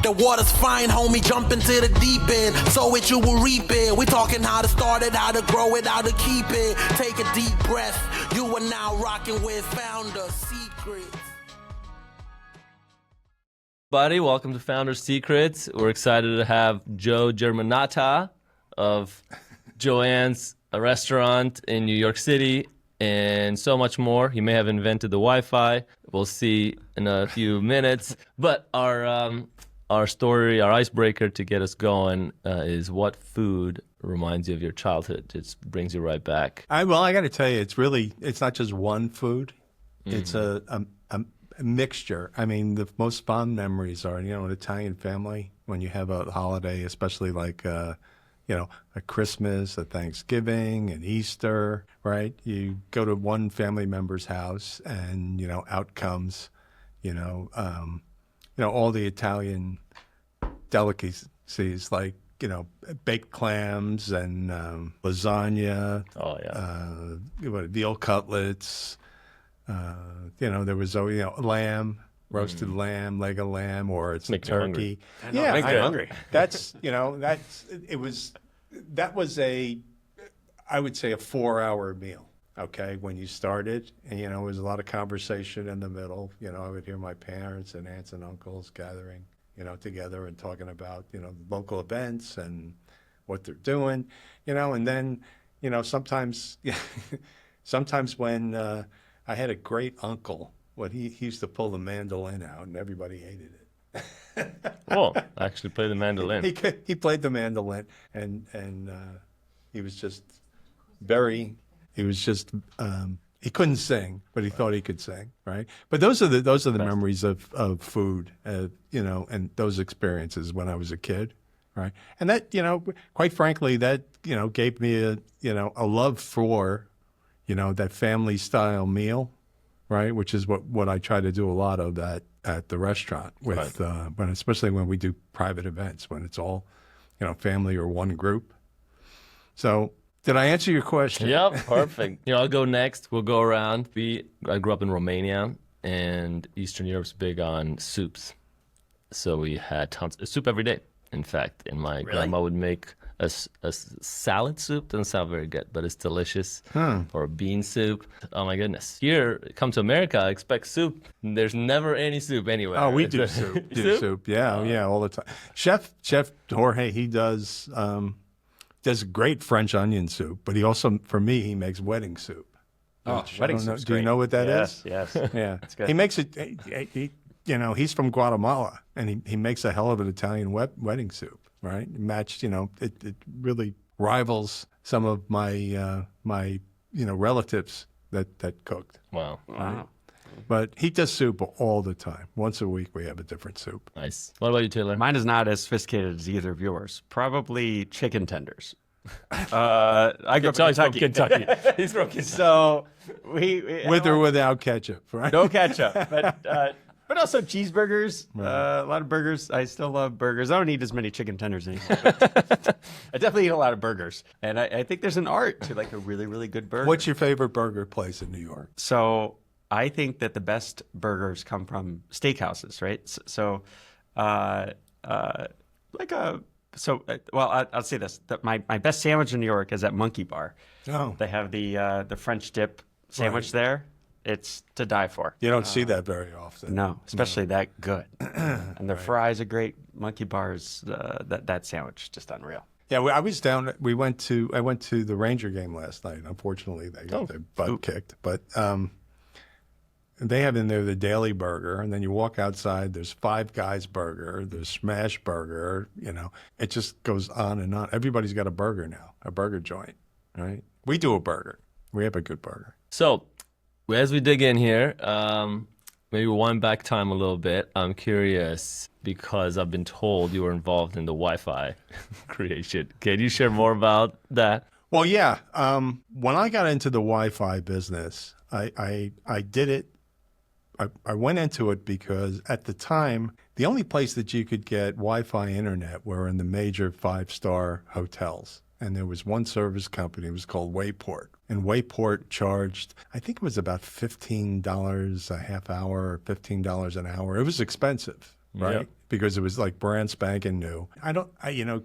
the water's fine, homie, jump into the deep end. Sow it, you will reap it. We talking how to start it, how to grow it, how to keep it. Take a deep breath. You are now rocking with Founder Secrets. Buddy, welcome to Founder Secrets. We're excited to have Joe Germanotta of Joanne's restaurant in New York City and so much more. He may have invented the Wi-Fi. We'll see in a few minutes. But our story, our icebreaker to get us going is what food reminds you of your childhood? It brings you right back. I got to tell you, it's not just one food. It's a mixture. I mean, the most fond memories are, an Italian family, when you have a holiday, especially like, a Christmas, a Thanksgiving, an Easter, right? You go to one family member's house and, out comes, all the Italian delicacies like, baked clams and lasagna. Oh, yeah. Veal cutlets. There was always, lamb, roasted lamb, leg of lamb, or it's a turkey. Yeah, I'm hungry. That was I would say a 4-hour meal. Okay, when you started, and there was a lot of conversation in the middle. I would hear my parents and aunts and uncles gathering, together and talking about, local events and what they're doing, and then, sometimes when I had a great uncle, he used to pull the mandolin out and everybody hated it. Oh, actually play the mandolin. He played the mandolin and he was just he couldn't sing, but he thought he could sing, right? But those are the memories of food, and those experiences when I was a kid, right? And that, quite frankly, that, gave me a love for, that family style meal, right? Which is what I try to do a lot of that at the restaurant with, especially when we do private events, when it's all, family or one group. So did I answer your question? Yep, perfect. I'll go next. We'll go around. I grew up in Romania, and Eastern Europe's big on soups. So we had tons of soup every day, in fact. And my grandma would make a salad soup. Doesn't sound very good, but it's delicious. Or a bean soup. Oh, my goodness. Here, come to America, I expect soup. There's never any soup anywhere. Oh, we do soup. Soup? Yeah, all the time. Chef Jorge, he does great French onion soup, but he also, for me, he makes wedding soup. Oh, wedding soup. Do you know what that is? Yes. Yeah. That's good. He makes it, he's from Guatemala, and he makes a hell of an Italian wedding soup, right? Matched, it really rivals some of my relatives that cooked. Wow. Right? But he does soup all the time. Once a week, we have a different soup. Nice. What about you, Taylor? Mine is not as sophisticated as either of yours. Probably chicken tenders. I grew up in Kentucky. He's from Kentucky. So we With or without ketchup, right? no ketchup, but also cheeseburgers. A lot of burgers. I still love burgers. I don't eat as many chicken tenders anymore. I definitely eat a lot of burgers, and I think there's an art to like a really, really good burger. What's your favorite burger place in New York? So I think that the best burgers come from steakhouses, right? I'll say this: that my best sandwich in New York is at Monkey Bar. Oh, They have the French dip sandwich there. It's to die for. you don't see that very often. No, especially that good. And their fries are great. Monkey Bar's that sandwich just unreal. Yeah, I was down. I went to the Ranger game last night. Unfortunately, they got their butt kicked. But they have in there the Daily Burger, and then you walk outside. There's Five Guys Burger, there's Smash Burger. It just goes on and on. Everybody's got a burger now, a burger joint, right? We do a burger. We have a good burger. So, as we dig in here, maybe wind back time a little bit. I'm curious because I've been told you were involved in the Wi-Fi creation. Can you share more about that? Well, yeah. When I got into the Wi-Fi business, I did it. I went into it because at the time, the only place that you could get Wi-Fi internet were in the major 5-star hotels. And there was one service company, it was called Wayport. And Wayport charged, I think it was about $15 a half hour or $15 an hour. It was expensive, right? Yep. Because it was like brand spanking new.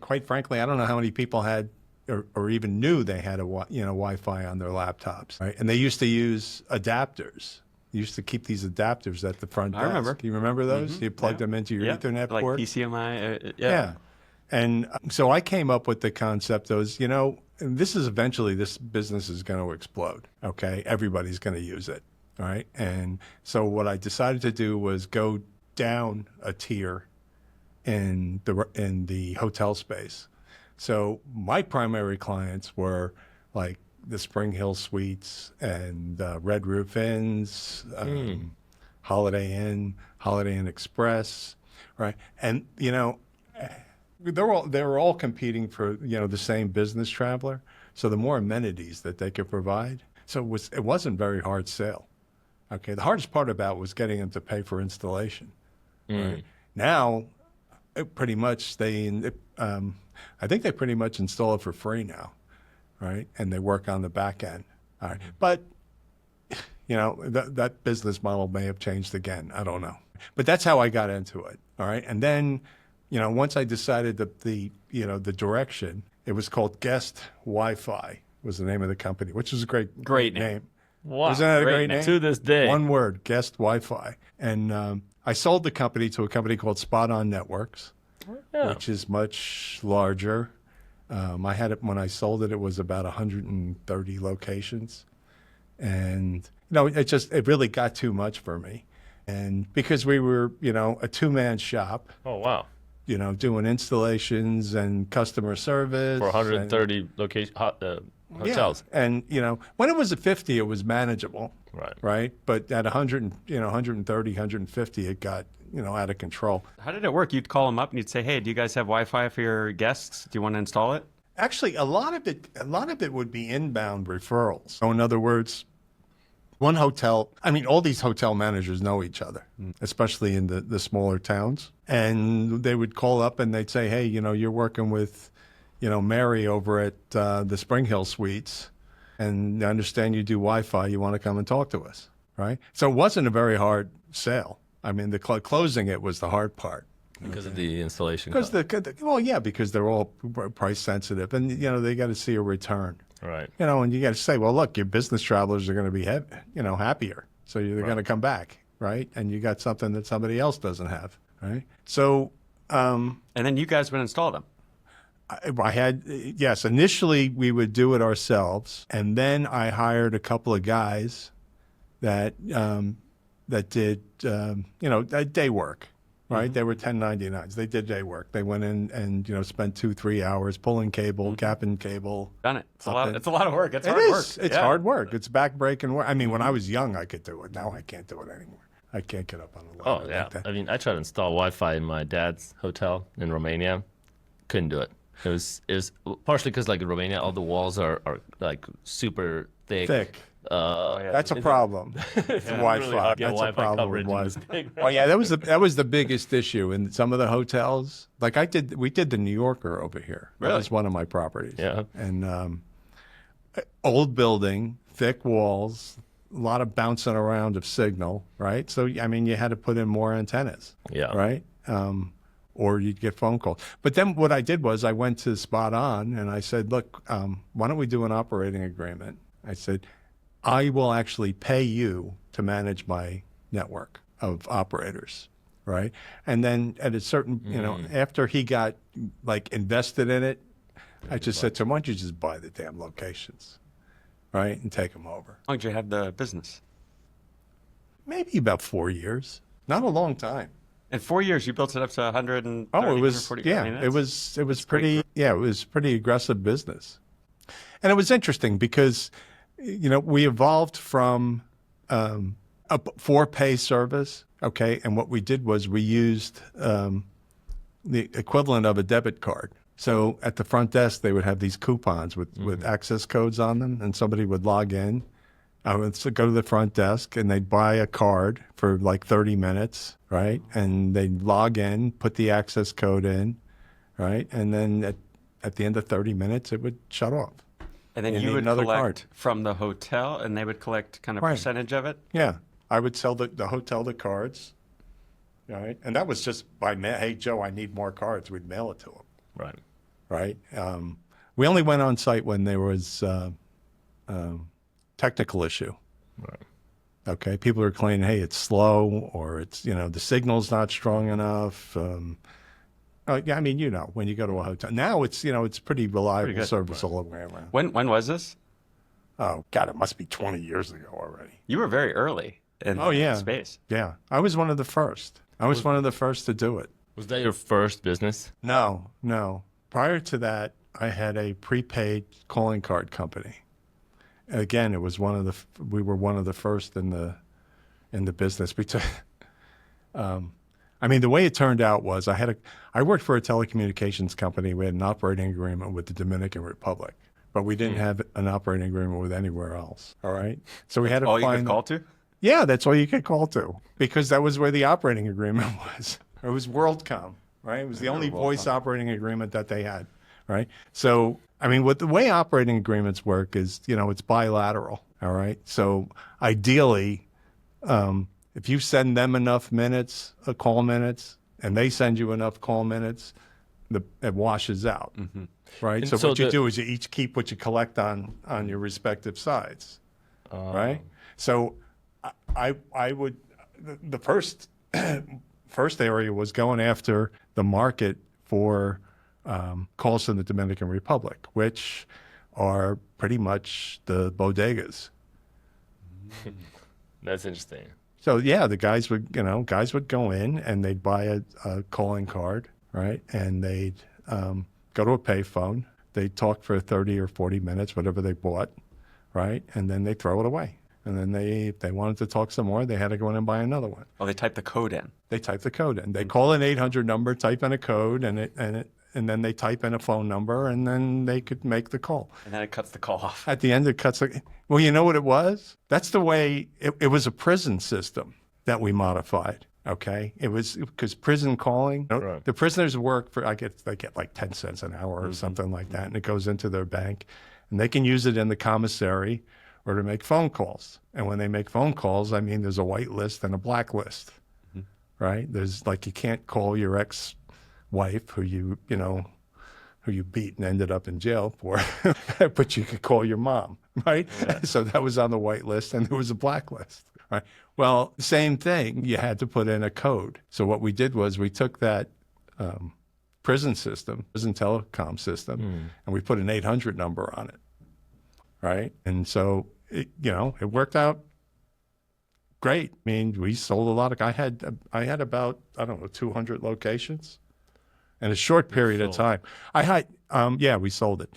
Quite frankly, I don't know how many people had or even knew they had Wi-Fi on their laptops, right? And they used to use adapters. You used to keep these adapters at the front desk. I remember. Do you remember those? You plugged them into your Ethernet like port. PCMI. Yeah. And so I came up with the concept of, and this business is going to explode. Okay. Everybody's going to use it. All right. And so what I decided to do was go down a tier in the hotel space. So my primary clients were like the Spring Hill Suites and Red Roof Inns, Holiday Inn Express, right? And they were all competing for the same business traveler. So the more amenities that they could provide, so it wasn't very hard sale. Okay, the hardest part about it was getting them to pay for installation. Right? Now, pretty much I think they pretty much install it for free now, right? And they work on the back end. All right, but that business model may have changed again. I don't know, but that's how I got into it. All right, and then once I decided that the direction, it was called Guest Wi-Fi was the name of the company, which is a great name. Wow. Isn't that a great name? To this day. One word, Guest Wi-Fi. And I sold the company to a company called Spot On Networks, which is much larger. I had it when I sold it. It was about 130 locations, and it really got too much for me. And because we were a two-man shop. Oh wow. Doing installations and customer service For 130 hotels. Yeah. And when it was at 50, it was manageable. Right. But at 100, 130, 150, it got out of control. How did it work? You'd call them up and you'd say, "Hey, do you guys have Wi-Fi for your guests? Do you want to install it?" Actually, a lot of it would be inbound referrals. So in other words, one hotel, all these hotel managers know each other, especially in the smaller towns. And they would call up and they'd say, "Hey, you're working with, Mary over at the Spring Hill Suites, and I understand you do Wi-Fi. You want to come and talk to us," right? So it wasn't a very hard sale. The closing it was the hard part. Because of the installation Because cost. because they're all price sensitive, and they got to see a return. Right. And you got to say, well, look, your business travelers are going to be happier, so they're going to come back, right? And you got something that somebody else doesn't have, right? So, and then you guys would install them. I had, yes, initially we would do it ourselves, and then I hired a couple of guys that did day work. Right, they were 1099s. They did day work. They went in and spent 2-3 hours pulling cable, capping cable. Done it. It's a lot of work. It's It hard is. work. It's hard work. It's back-breaking work. When I was young, I could do it. Now I can't do it anymore. I can't get up on the ladder Oh yeah. like that. I tried to install Wi-Fi in my dad's hotel in Romania. Couldn't do it. It was partially because like in Romania, all the walls are like super thick. That's a problem. Wi-Fi. Really hard to get That's a Wi-Fi problem coverage with in this Wi-Fi. thing, Oh yeah, that was the biggest issue in some of the hotels. Like we did the New Yorker over here. That Really? was one of my properties. Yeah. And old building, thick walls, a lot of bouncing around of signal, right? So you had to put in more antennas. Yeah. Right. Or you'd get phone calls. But then what I did was I went to Spot On and I said, look, why don't we do an operating agreement? I said, I will actually pay you to manage my network of operators, right? And then at a certain, after he got like invested in it, I just said to him, why don't you just buy the damn locations, right? And take them over. How long did you have the business? Maybe about 4 years. Not a long time. In 4 years, you built it up to 130. Oh, it was 140. it was pretty aggressive business, and it was interesting because, we evolved from a for-pay service, okay, and what we did was we used the equivalent of a debit card. So at the front desk, they would have these coupons with access codes on them, and somebody would log in. I would go to the front desk, and they'd buy a card for like 30 minutes, right? And they'd log in, put the access code in, right? And then at the end of 30 minutes, it would shut off. And then You you need would another collect card. from the hotel, and they would collect kind of Right. percentage of it. Yeah, I would sell the hotel the cards, right? And that was just by mail. Hey, Joe, I need more cards. We'd mail it to him, Right. right? We only went on site when there was technical issue. Right. Okay, people are complaining, hey, it's slow, or it's, the signal's not strong enough. Yeah, I mean, when you go to a hotel now, it's pretty reliable good. service all the way around. When was this? Oh God, it must be 20 years ago already. You were very early in that space. Yeah, I was one of the first. I was one of the first to do it. Was that your first business? No. Prior to that, I had a prepaid calling card company. Again, it was we were one of the first in the business. I mean, the way it turned out was I worked for a telecommunications company. We had an operating agreement with the Dominican Republic, but we didn't have an operating agreement with anywhere else. All right, so we had to All you find could call to? Yeah, that's all you could call to, because that was where the operating agreement was. It was WorldCom, right? It was the only voice operating agreement that they had, right? So, I mean, the way operating agreements work is, it's bilateral, all right? So ideally, if you send them enough call minutes, and they send you enough call minutes, it washes out, right? And So what you do is you each keep what you collect on your respective sides, right? So I would, the first area was going after the market for calls from the Dominican Republic, which are pretty much the bodegas. That's interesting. So yeah, the guys would go in and they'd buy a calling card, right? And they'd go to a payphone. They'd talk for 30 or 40 minutes, whatever they bought, right? And then they throw it away. And then if they wanted to talk some more, they had to go in and buy another one. Oh, they typed the code in. They type the code in. They call an 800 number, type in a code, and then they type in a phone number, and then they could make the call. And then it cuts the call off. At the end, it cuts. Well, you know what it was? That's the way it was. A prison system that we modified. Okay, it was because prison calling. Right. The prisoners work for. They get like 10 cents an hour or something like that, and it goes into their bank, and they can use it in the commissary or to make phone calls. And when they make phone calls, I mean, there's a white list and a black list, right? There's you can't call your ex-wife who you beat and ended up in jail for, but you could call your mom, right? Yeah. So that was on the white list, and there was a black list, right? Well, same thing, you had to put in a code. So what we did was we took that prison telecom system, and we put an 800 number on it, right? And so, it worked out great. I mean, we sold a lot I had about, 200 locations in a short period of time. We sold it.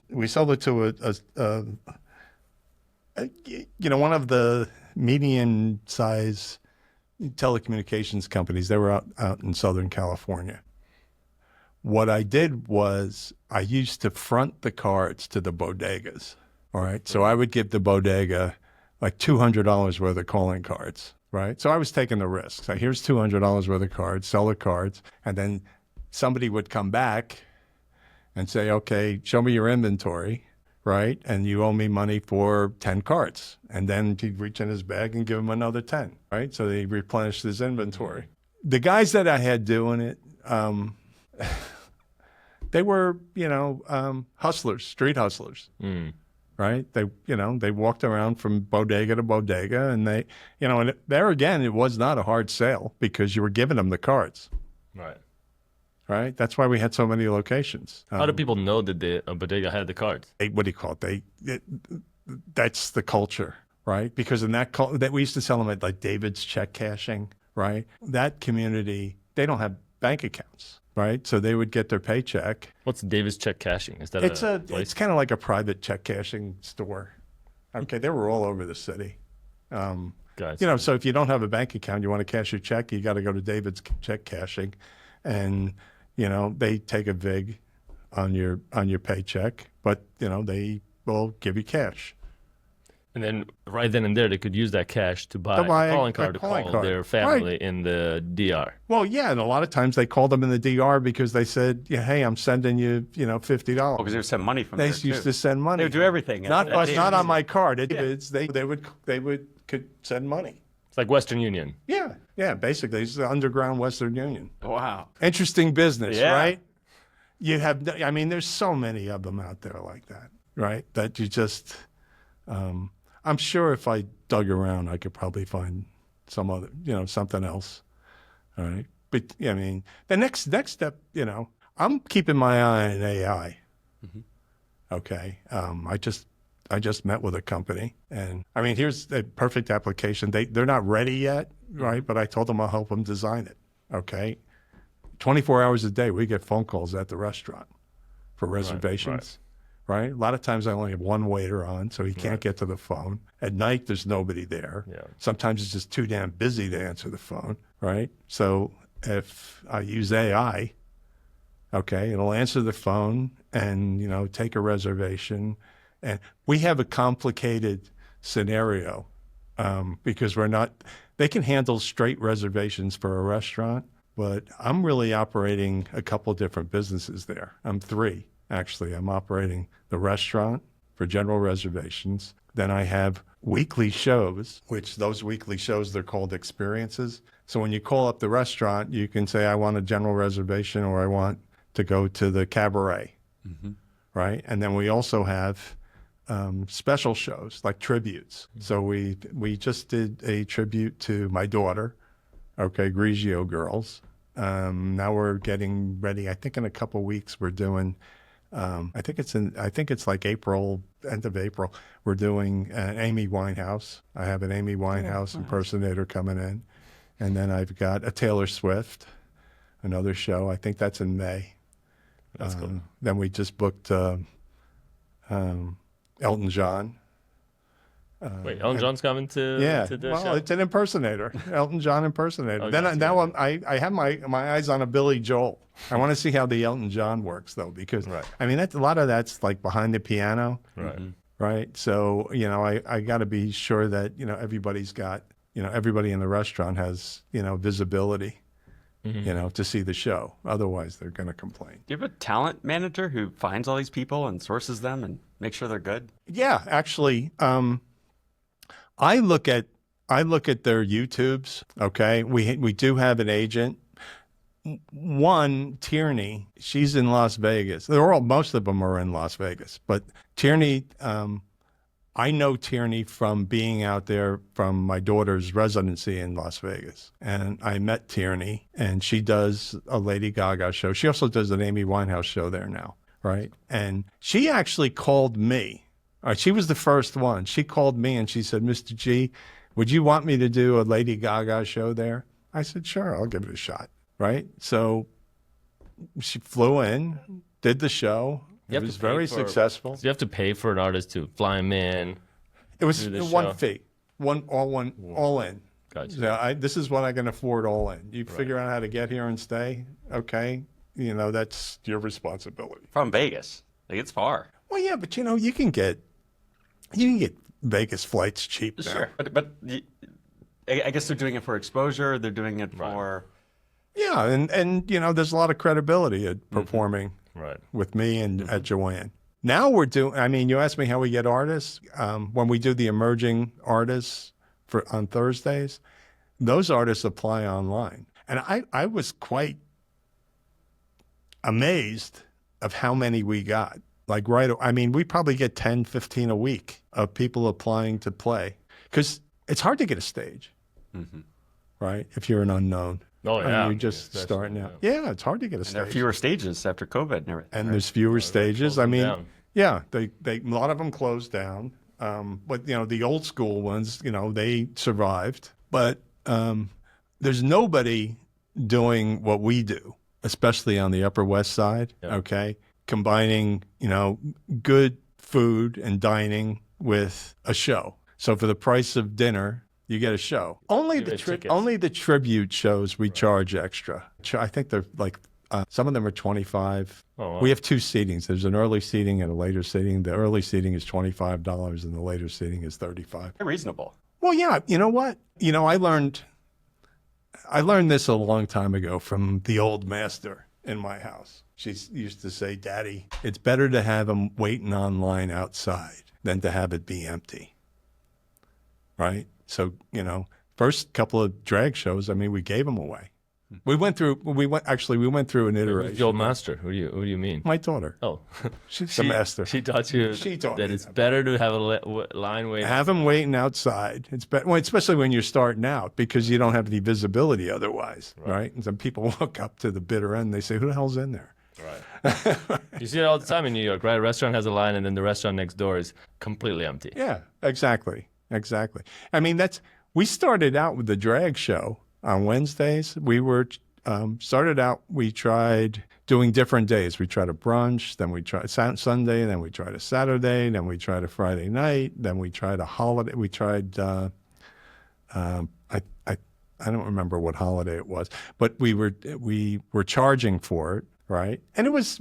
We sold it to one of the median-size telecommunications companies. They were out in Southern California. What I did was I used to front the cards to the bodegas. All right. So I would give the bodega like $200 worth of calling cards. Right. So I was taking the risk. So here's $200 worth of cards, sell the cards. And then somebody would come back and say, okay, show me your inventory. Right. And you owe me money for 10 cards. And then he'd reach in his bag and give him another 10. Right. So they replenished his inventory. The guys that I had doing it, they were, hustlers, street hustlers. Right? They walked around from bodega to bodega, and and there again, it was not a hard sale because you were giving them the cards. Right. Right? That's why we had so many locations. How do people know that the bodega had the cards? What do you call it? That's the culture, right? Because in that we used to sell them at like David's check cashing, right? That community, they don't have bank accounts. Right, so they would get their paycheck. What's David's check cashing? Is that It's kind of like a private check cashing store. Okay, they were all over the city. Guys, so if you don't have a bank account, you want to cash your check, you got to go to David's check cashing, and they take a vig on your paycheck, but they will give you cash. And then right then and there, they could use that cash to buy a calling card to call their family in the DR. Well, yeah, and a lot of times they called them in the DR because they said, hey, I'm sending you, $50. Oh, because they would send money from there, They used to send money. They would do everything. Not on my card. They could send money. It's like Western Union. Yeah, basically, it's the underground Western Union. Wow. Interesting business, Yeah. right? You have, I mean, there's so many of them out there like that, right? That you just, I'm sure if I dug around, I could probably find some other, something else, all right? But, I mean, the next step, I'm keeping my eye on AI, okay? I just met with a company, and I mean, here's a perfect application. They're not ready yet, right? But I told them I'll help them design it, okay? 24 hours a day, we get phone calls at the restaurant for reservations, right? A lot of times I only have one waiter on, so he can't get to the phone. At night, there's nobody there. Yeah. Sometimes it's just too damn busy to answer the phone, right? So if I use AI, okay, it'll answer the phone and, take a reservation. And we have a complicated scenario because they can handle straight reservations for a restaurant, but I'm really operating a couple different businesses there. I'm three, actually. I'm operating the restaurant for general reservations. Then I have weekly shows, which those weekly shows, they're called experiences. So when you call up the restaurant, you can say, I want a general reservation or I want to go to the cabaret, right? And then we also have special shows like tributes. So we just did a tribute to my daughter, okay, Grigio Girls. Now we're getting ready. I think in a couple of weeks we're doing. I think it's like April, end of April. We're doing an Amy Winehouse. I have an Amy Winehouse impersonator coming in, and then I've got a Taylor Swift, another show. I think that's in May. That's cool. Then we just booked Elton John. Wait, Elton John's coming to the show? It's an impersonator, Elton John impersonator. Oh, Then gotcha. now I have my eyes on a Billy Joel. I want to see how the Elton John works though, because I mean a lot of that's like behind the piano, right? So I got to be sure that everybody's got everybody in the restaurant has visibility, to see the show. Otherwise, they're going to complain. Do you have a talent manager who finds all these people and sources them and makes sure they're good? Yeah, actually, I look at their YouTubes. Okay, we do have an agent. One, Tierney, she's in Las Vegas. Most of them are in Las Vegas, but Tierney, I know Tierney from being out there from my daughter's residency in Las Vegas. And I met Tierney, and she does a Lady Gaga show. She also does an Amy Winehouse show there now, right? And she actually called me. She was the first one. She called me and she said, Mr. G, would you want me to do a Lady Gaga show there? I said, sure, I'll give it a shot, right? So she flew in, did the show. It was very successful. So you have to pay for an artist to fly him in. It was do the one show. fee, all in. Gotcha. So this is what I can afford all in. You figure out how to get here and stay, okay? That's your responsibility. From Vegas. Like, it's far. Well, yeah, but you can get Vegas flights cheap now. Sure. But I guess they're doing it for exposure. They're doing it for... Yeah, and there's a lot of credibility at performing with me and at Joanne. Now we're doing, you asked me how we get artists. When we do the emerging artists on Thursdays, those artists apply online. And I was quite amazed of how many we got. Like we probably get 10, 15 a week of people applying to play. Because it's hard to get a stage, right, if you're an unknown. Oh, yeah. You're just starting out. Yeah, it's hard to get a stage. There are fewer stages after COVID and everything. And there's fewer stages. I mean, down. yeah, they a lot of them closed down. But the old school ones, they survived. But there's nobody doing what we do, especially on the Upper West Side. Yeah. Okay, combining good food and dining with a show. So for the price of dinner, you get a show. Only the tribute shows we charge extra. I think they're like some of them are 25. Oh, wow. We have two seatings. There's an early seating and a later seating. The early seating is $25 and the later seating is $35. They're reasonable. Well, yeah. You know what? I learned this a long time ago from the old master in my house. She used to say, Daddy, it's better to have them waiting online outside than to have it be empty. Right? So, First couple of drag shows, I mean, we gave them away. We went through an iteration. Joe Master. What do you mean? My daughter. Oh, She's the master. She taught you She taught that me it's that. better to have a line waiting. Have them waiting outside. It's well, especially when you're starting out because you don't have any visibility otherwise, right? And some people walk up to the bitter end. They say, "Who the hell's in there?" Right. You see it all the time in New York, right? A restaurant has a line, and then the restaurant next door is completely empty. Yeah, exactly. I mean, we started out with the drag show on Wednesdays. We were started out. We tried doing different days. We tried a brunch, then we tried Sunday, then we tried a Saturday, then we tried a Friday night, then we tried a holiday. We tried. I don't remember what holiday it was, but we were charging for it, right? And it was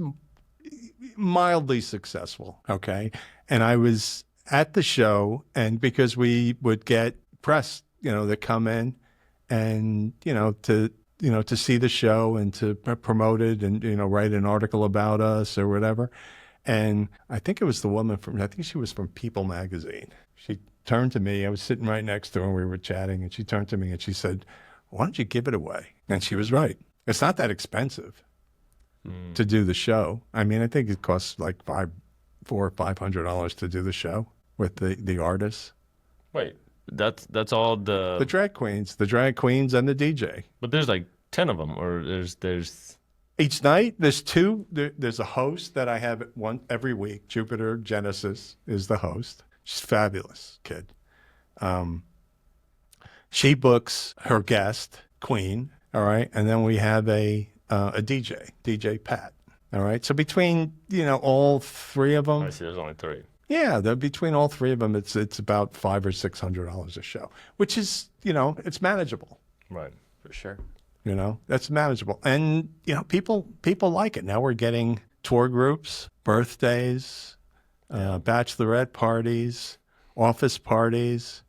mildly successful. Okay, and I was at the show, and because we would get press, that come in, and to see the show and to promote it, and write an article about us or whatever. And I think it was the woman I think she was from People magazine. She turned to me. I was sitting right next to her, and we were chatting, and she turned to me and she said, "Why don't you give it away?" And she was right. It's not that expensive to do the show. I mean, I think it costs like $400 or $500 to do the show with the artists. Wait, that's all The drag queens and the DJ. But there's like 10 of them, or there's. Each night, there's two. There's a host that I have every week. Jupiter Genesis is the host. She's a fabulous kid. She books her guest, Queen, all right? And then we have a DJ Pat, all right? So between, all three of them. I see, there's only 3. Yeah, between all three of them, it's about $500 or $600 a show, which is, it's manageable. Right. For sure. That's manageable. And, people like it. Now we're getting tour groups, birthdays, bachelorette parties, office parties.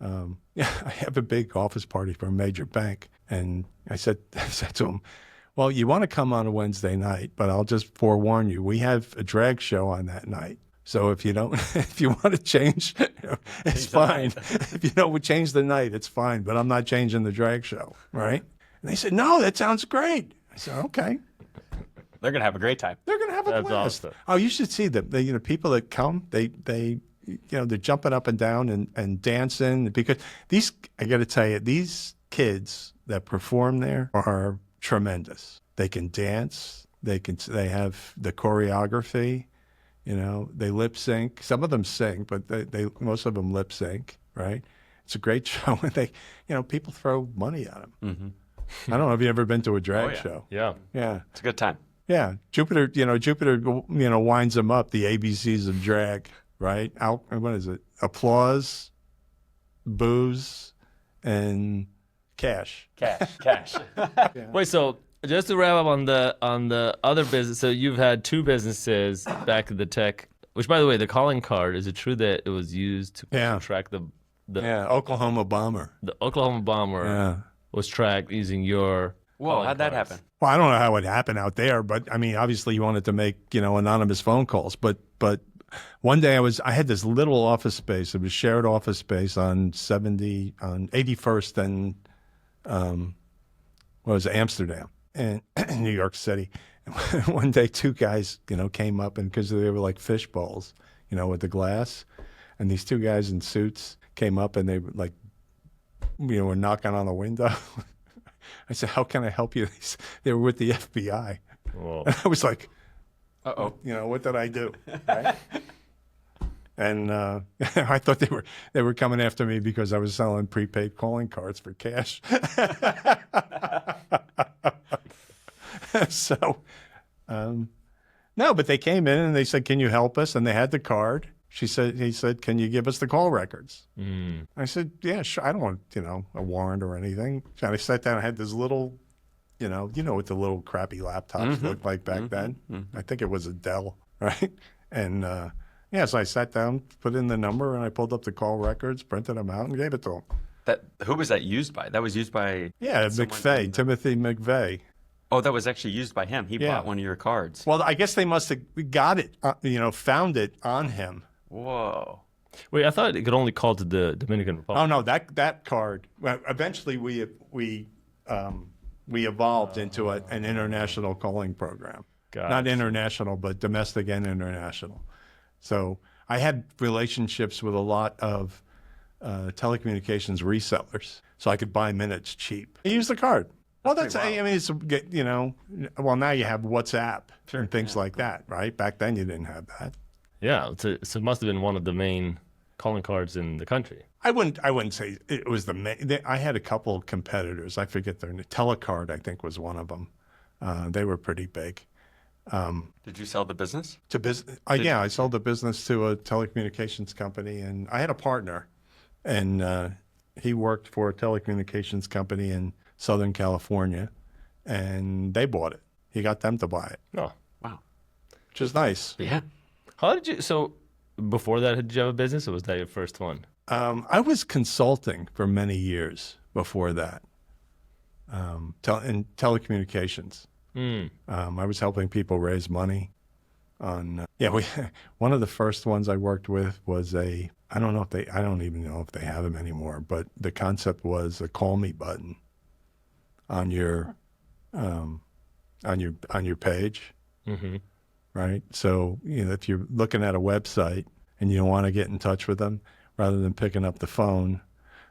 I have a big office party for a major bank. And I said to him, "Well, you want to come on a Wednesday night, but I'll just forewarn you, we have a drag show on that night. So if you want to change, it's fine. If we change the night, it's fine, but I'm not changing the drag show, right?" And they said, "No, that sounds great." I said, "Okay." They're going to have a great time. They're going to have a That's blast. awesome. Oh, you should see them. People that come, they're jumping up and down and dancing, because I got to tell you, these kids that perform there are tremendous. They can dance. They have the choreography. They lip sync. Some of them sing, but most of them lip sync. Right? It's a great show, and people throw money at them. Mm-hmm. I don't know if you ever been to a drag show. Yeah. Yeah. It's a good time. Yeah. Jupiter winds them up, the ABCs of drag, right? What is it? Applause, booze, and cash. Cash. Wait, so just to wrap up on the other business, so you've had 2 businesses back in the tech, which, by the way, the calling card, is it true that it was used to track the Oklahoma bomber. The Oklahoma bomber was tracked using your Whoa, calling how'd that cards. happen? Well, I don't know how it happened out there, but I mean, obviously you wanted to make, anonymous phone calls. But one day I had this little office space. It was shared office space on 81st and Amsterdam and New York City. And one day 2 guys, came up, and because they were like fish bowls, with the glass, and these 2 guys in suits came up, and they were knocking on the window. I said, "How can I help you?" They were with the FBI. Whoa. And I was like, Uh-oh. what did I do? Right? And I thought they were coming after me because I was selling prepaid calling cards for cash. So, no, but they came in and they said, "Can you help us?" And they had the card. He said, "Can you give us the call records?" I said, "Yeah, sure. I don't want, a warrant or anything." And I sat down. I had this little, what the little crappy laptops looked like back then. I think it was a Dell, right? And so I sat down, put in the number, and I pulled up the call records, printed them out, and gave it to him. Who was that used by? That was used by... Yeah, McVeigh, Timothy McVeigh. Oh, that was actually used by him. He bought one of your cards. Well, I guess they must have got it, found it on him. Whoa. Wait, I thought it could only call to the Dominican Republic. Oh no, that card. Well, eventually we evolved into an international calling program. Not Gotcha. international, but domestic and international. So I had relationships with a lot of telecommunications resellers, so I could buy minutes cheap. I use the card. Well, that's I mean, it's well, now you have WhatsApp and things like that, right? Back then you didn't have that. Yeah, so it must have been one of the main calling cards in the country. I wouldn't say it was the main. I had a couple of competitors. I forget their name. Telecard, I think, was one of them. They were pretty big. Did you sell the business? To business, yeah, I sold the business to a telecommunications company, and I had a partner, and he worked for a telecommunications company in Southern California, and they bought it. He got them to buy it, Oh, Wow. which is nice. Yeah. how did you? So before that, did you have a business, or was that your first one? I was consulting for many years before that, in telecommunications. I was helping people raise money on, one of the first ones I worked with was I don't even know if they have them anymore, but the concept was a call me button on your page. Mm-hmm. Right? So, if you're looking at a website and you don't want to get in touch with them, rather than picking up the phone,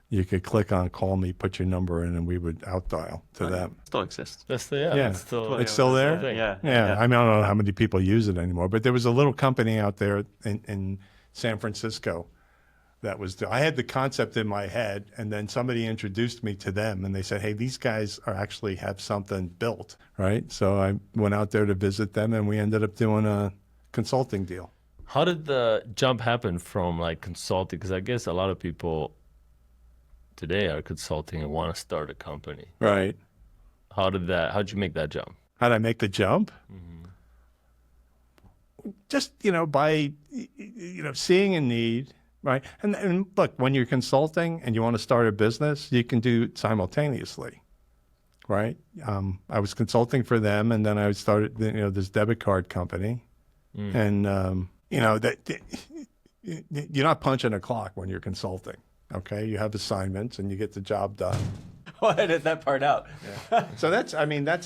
you could click on call me, put your number in, and we would outdial to them. Still exists. That's the Yeah. That's still, It's still there? thing. Yeah. Yeah. I mean, I don't know how many people use it anymore, but there was a little company out there in San Francisco that was, I had the concept in my head, and then somebody introduced me to them, and they said, hey, these guys actually have something built, right? So I went out there to visit them, and we ended up doing a consulting deal. How did the jump happen from like consulting? Because I guess a lot of people today are consulting and want to start a company. Right. How'd you make that jump? How'd I make the jump? Just, by, seeing a need, right? And look, when you're consulting and you want to start a business, you can do it simultaneously, right? I was consulting for them, and then I started, this debit card company. And, you're not punching a clock when you're consulting, okay? You have assignments and you get the job done. Well, edit that part out. So that's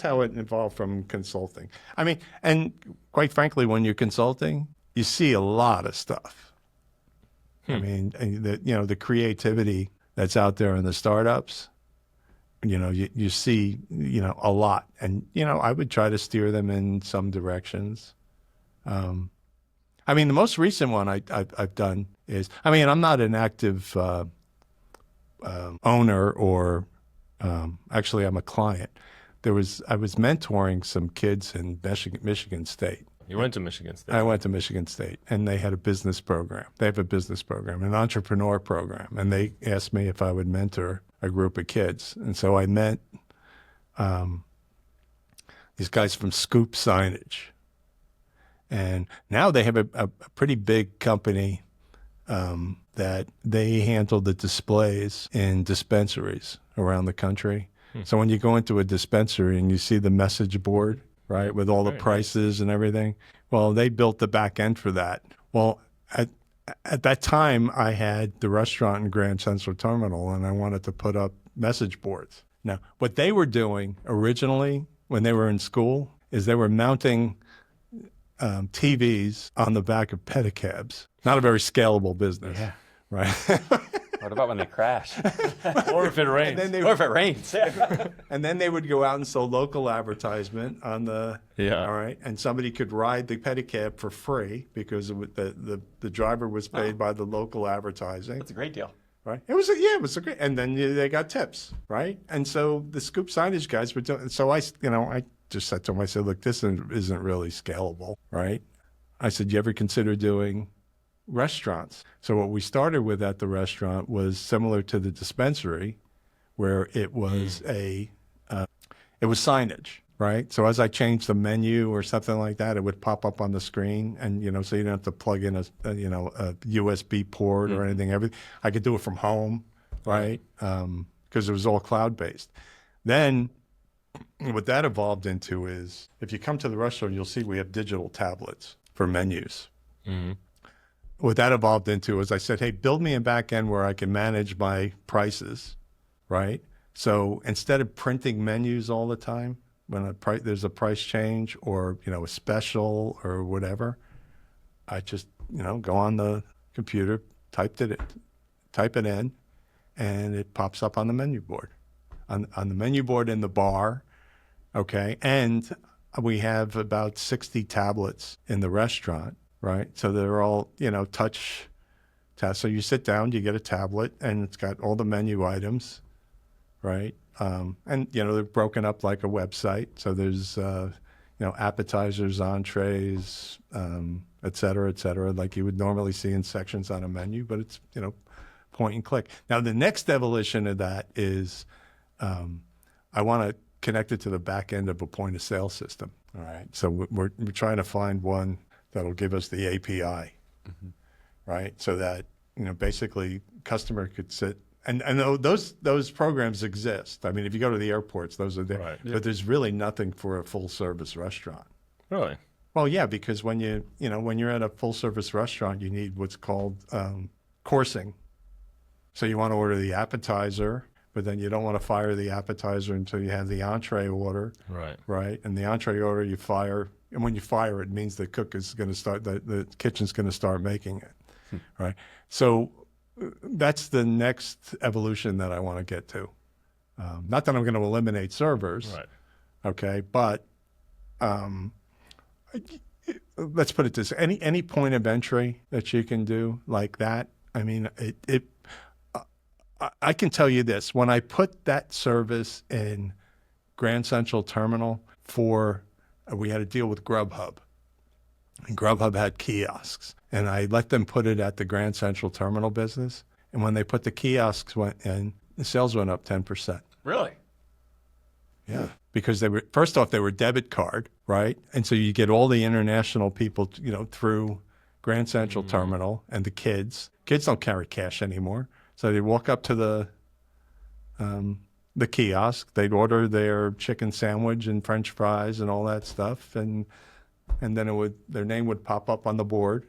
how it evolved from consulting. I mean, and quite frankly, when you're consulting, you see a lot of stuff. I mean, the creativity that's out there in the startups, you see, a lot. And, I would try to steer them in some directions. I mean, the most recent one I've done is, I'm not an active owner or actually I'm a client. I was mentoring some kids in Michigan State. You went to Michigan State. I went to Michigan State, and they had a business program. They have a business program, an entrepreneur program, and they asked me if I would mentor a group of kids. And so I met these guys from Scoop Signage. And now they have a pretty big company that they handle the displays in dispensaries around the country. So when you go into a dispensary and you see the message board, right, with all the prices and everything, well, they built the back end for that. Well, at that time, I had the restaurant in Grand Central Terminal, and I wanted to put up message boards. Now, what they were doing originally when they were in school is they were mounting TVs on the back of pedicabs. Not a very scalable business, right? What about when they crash? Or if it rains. Or if it rains. And then they would go out and sell local advertisement on the, all right, and somebody could ride the pedicab for free because the driver was paid by the local advertising. That's a great deal. Right. It was a great, and then they got tips, right? And so the Scoop Signage guys were doing. So I just said to them, I said, look, this isn't really scalable, right? I said, you ever consider doing restaurants? So what we started with at the restaurant was similar to the dispensary, where it was it was signage, right? So as I changed the menu or something like that, it would pop up on the screen, and so you don't have to plug in a USB port or anything. I could do it from home, right? Because it was all cloud based. Then what that evolved into is, if you come to the restaurant, you'll see we have digital tablets for menus. what that evolved into was I said, hey, build me a back end where I can manage my prices, right? So instead of printing menus all the time, when there's a price change or, a special or whatever, I just, go on the computer, type it in, and it pops up on the menu board. On the menu board in the bar, okay? And we have about 60 tablets in the restaurant, right? So they're all, touch tabs. So you sit down, you get a tablet, and it's got all the menu items, right? And, they're broken up like a website. So there's, appetizers, entrees, et cetera, like you would normally see in sections on a menu, but it's, point and click. Now, the next evolution of that is I want to connect it to the back end of a point of sale system. All right. So we're trying to find one that'll give us the API, right? So that, basically customer could sit and those programs exist. I mean, if you go to the airports, those are there, Right. but there's really nothing for a full service restaurant. Really? Well, yeah, because when when you're at a full service restaurant, you need what's called coursing. So you want to order the appetizer, but then you don't want to fire the appetizer until you have the entree order. Right. Right. And the entree order you fire, and when you fire it means the cook is going to start, the kitchen's going to start making it. Right. So that's the next evolution that I want to get to. Not that I'm going to eliminate servers. Right. Okay. But let's put it this, any point of entry that you can do like that. I mean, I can tell you this, when I put that service in Grand Central Terminal we had a deal with Grubhub, and Grubhub had kiosks, and I let them put it at the Grand Central Terminal business. And when they put the kiosks in, the sales went up 10%. Really? Yeah. Because first off, they were debit card, right? And so you get all the international people, through Grand Central Terminal, and the kids don't carry cash anymore. So they walk up to the kiosk, they'd order their chicken sandwich and French fries and all that stuff, and then their name would pop up on the board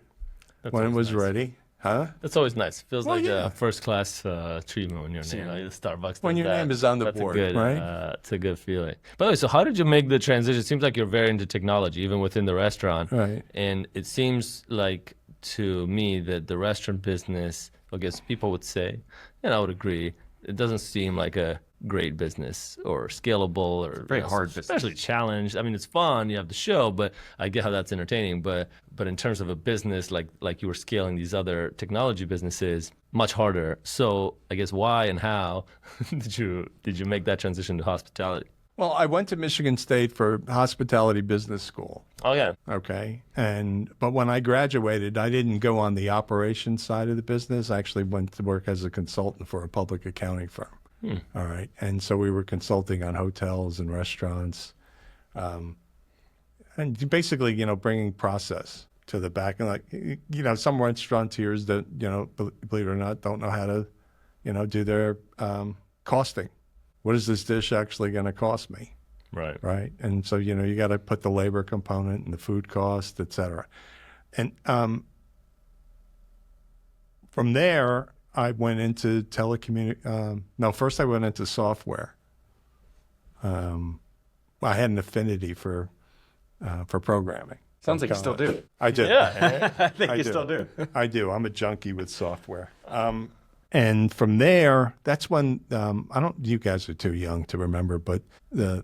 when it was ready. Huh? That's always nice. Feels like yeah. a first-class treatment when your name, like Starbucks. When does your that. name is on the That's board, a good, right? It's a good feeling. By the way, so how did you make the transition? It seems like you're very into technology, even within the restaurant. Right. And it seems like to me that the restaurant business, I guess people would say, and I would agree, it doesn't seem like a great business or scalable or very hard business. especially challenged. I mean, it's fun, you have the show, but I get how that's entertaining. But in terms of a business like you were scaling these other technology businesses, much harder. So I guess why and how did you make that transition to hospitality? Well, I went to Michigan State for hospitality business school. Oh yeah. Okay. But when I graduated, I didn't go on the operations side of the business. I actually went to work as a consultant for a public accounting firm. All right. And so we were consulting on hotels and restaurants, and basically, bringing process to the back. And some restaurateurs that, believe it or not, don't know how to, do their costing. What is this dish actually going to cost me? Right. Right. And so, you got to put the labor component and the food cost, et cetera. And from there, I went into first I went into software. I had an affinity for programming. Sounds like you still do. I do. Yeah. I think you do. still do. I do. I'm a junkie with software. And from there, that's when you guys are too young to remember, but the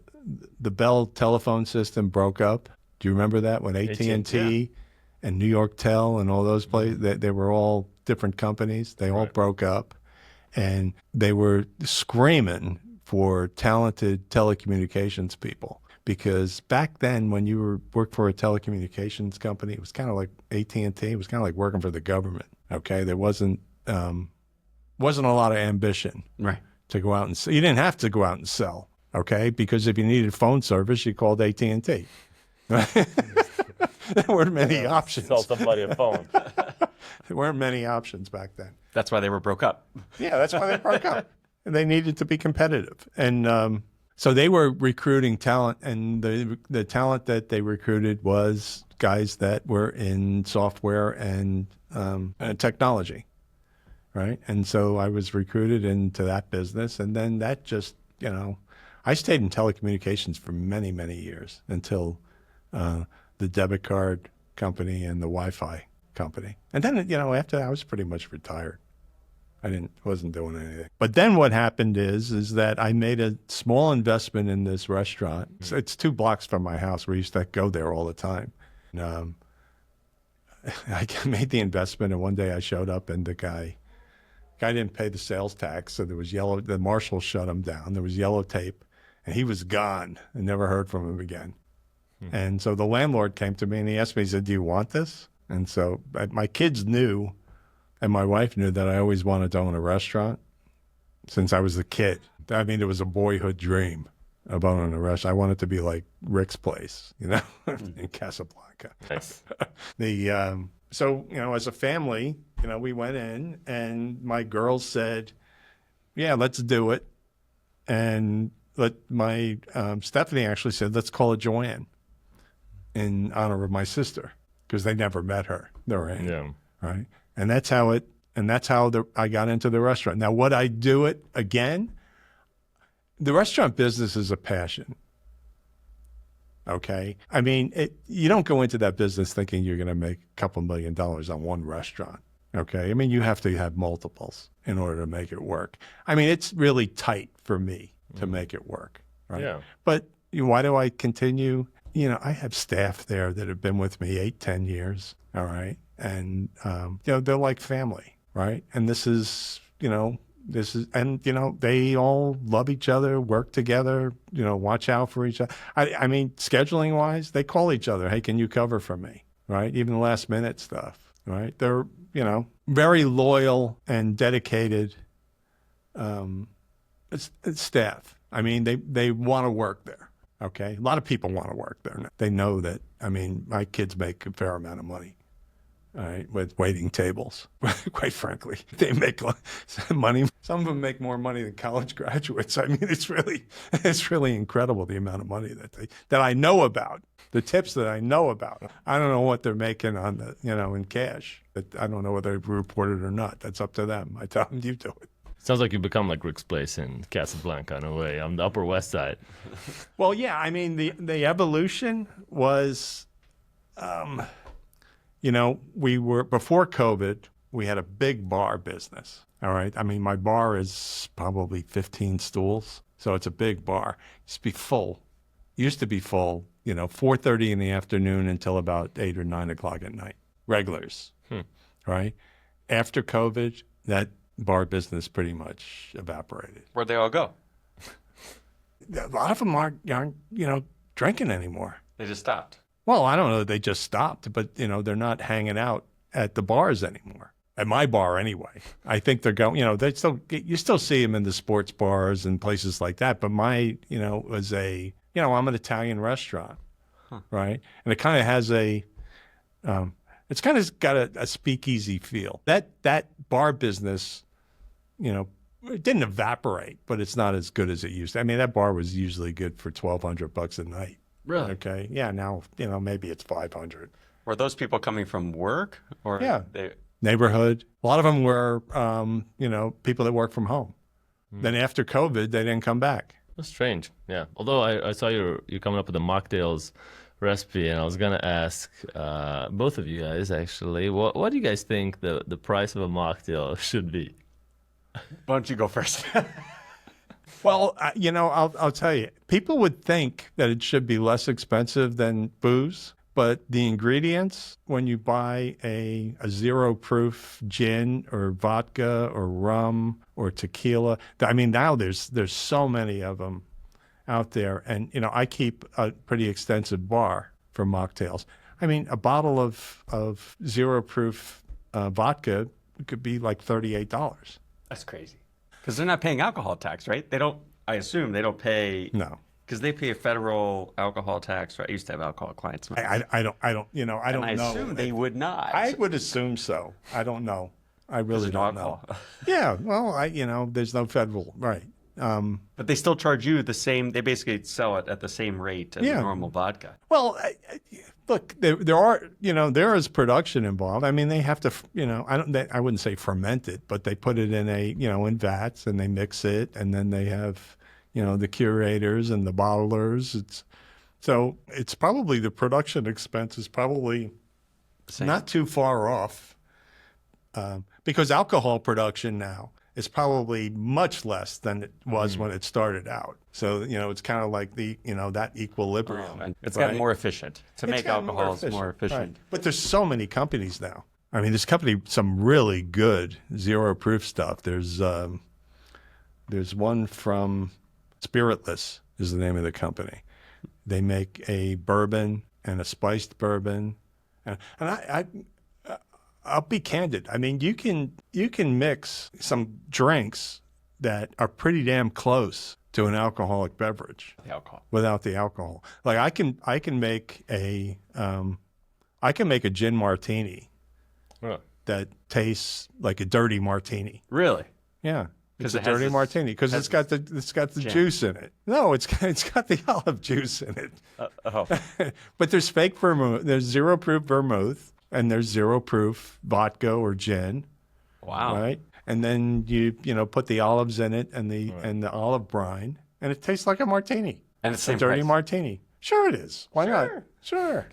Bell telephone system broke up. Do you remember that when AT&T and New York Tel and all those places, they were all different companies. They all broke up, and they were screaming for talented telecommunications people. Because back then, when you worked for a telecommunications company, it was kind of like AT&T. It was kind of like working for the government. Okay, there wasn't a lot of ambition to go out and sell. You didn't have to go out and sell. Okay, because if you needed phone service, you called AT&T. There weren't many options. Sell somebody a phone. There weren't many options back then. That's why they were broke up. Yeah, that's why they broke up. And they needed to be competitive. And so they were recruiting talent, and the talent that they recruited was guys that were in software and technology, right? And so I was recruited into that business, and then that just, I stayed in telecommunications for many, many years until the debit card company and the Wi-Fi company. And then, after that, I was pretty much retired. Wasn't doing anything. But then what happened is that I made a small investment in this restaurant. It's 2 blocks from my house. We used to go there all the time. And, I made the investment, and one day I showed up, and the guy didn't pay the sales tax, so there was yellow. The marshal shut him down. There was yellow tape, and he was gone. I never heard from him again. And so the landlord came to me, and he asked me, he said, "Do you want this?" And so my kids knew, and my wife knew, that I always wanted to own a restaurant since I was a kid. I mean, it was a boyhood dream of owning a restaurant. I wanted to be like Rick's Place, in Casablanca. Nice. So, as a family, we went in, and my girls said, "Yeah, let's do it." And my Stephanie actually said, "Let's call it Joanne," in honor of my sister, because they never met her. Lorraine, Yeah. right? And that's how I got into the restaurant. Now, would I do it again? The restaurant business is a passion. Okay. I mean, you don't go into that business thinking you're going to make a couple $1 million on one restaurant. Okay. I mean, you have to have multiples in order to make it work. I mean, it's really tight for me to make it work. Right. Yeah. But why do I continue? I have staff there that have been with me 8-10 years. All right. And, they're like family. Right. And they all love each other, work together, watch out for each other. I mean, scheduling wise, they call each other. "Hey, can you cover for me?" Right? Even last minute stuff, right? They're, very loyal and dedicated staff. I mean, they want to work there. Okay. A lot of people want to work there. They know that, my kids make a fair amount of money. All right, with waiting tables. Quite frankly, they make money. Some of them make more money than college graduates. I mean, it's really incredible the amount of money that I know about. The tips that I know about. I don't know what they're making on the in cash. I don't know whether they report it or not. That's up to them. I tell them, you do it. Sounds like you become like Rick's Place in Casablanca in a way, on the Upper West Side. Well, yeah. I mean, the evolution was. We were, before COVID, we had a big bar business. All right. I mean, my bar is probably 15 stools. So it's a big bar. Used to be full, 4:30 in the afternoon until about 8 or 9 o'clock at night. Regulars. Right. After COVID, that bar business pretty much evaporated. Where'd they all go? A lot of them aren't drinking anymore. They just stopped. Well, I don't know that they just stopped, but, they're not hanging out at the bars anymore. At my bar, anyway. I think they're going, you still see them in the sports bars and places like that. But my, was I'm an Italian restaurant, right? And it kind of has it's kind of got a speakeasy feel. That bar business, it didn't evaporate, but it's not as good as it used to. I mean, that bar was usually good for $1,200 a night. Really? Okay. Yeah. Now, maybe it's 500. Were those people coming from work, or neighborhood? A lot of them were, people that work from home. Then after COVID, they didn't come back. That's strange. Yeah. Although I saw you're coming up with a mocktails recipe, and I was gonna ask both of you guys actually, what do you guys think the price of a mocktail should be? Why don't you go first? Well, I'll tell you, people would think that it should be less expensive than booze, but the ingredients, when you buy a zero-proof gin or vodka or rum or tequila, I mean, now there's so many of them out there. And, I keep a pretty extensive bar for mocktails. I mean, a bottle of zero-proof vodka could be like $38. That's crazy. Because they're not paying alcohol tax, right? I assume they don't pay. No. Because they pay a federal alcohol tax, right? I used to have alcohol clients. I don't know. I assume they would not. I would assume so. I don't know. I really don't know. Yeah. Well, there's no federal, right. But they still charge you the same, they basically sell it at the same rate as a normal vodka. Well, look, there are, there is production involved. I mean, they have to, I wouldn't say ferment it, but they put it in in vats and they mix it, and then they have, the curators and the bottlers. It's probably the production expense is probably not too far off, because alcohol production now is probably much less than it was when it started out. So, it's kind of like that equilibrium. And it's gotten more efficient. To make alcohol is more efficient. Right. But there's so many companies now. I mean, there's some really good zero proof stuff. There's one from Spiritless is the name of the company. They make a bourbon and a spiced bourbon. And I'll be candid. I mean, you can mix some drinks that are pretty damn close to an alcoholic beverage without the alcohol. Like I can make a gin martini that tastes like a dirty martini. Really? Yeah. It's a dirty martini because it's got the juice in it. No, it's got the olive juice in it. But there's fake vermouth. There's zero proof vermouth. And there's zero proof vodka or gin. Wow. Right? And then you put the olives in it and the olive brine, and it tastes like a martini. And it's a dirty martini. Sure it is. Why not? Sure.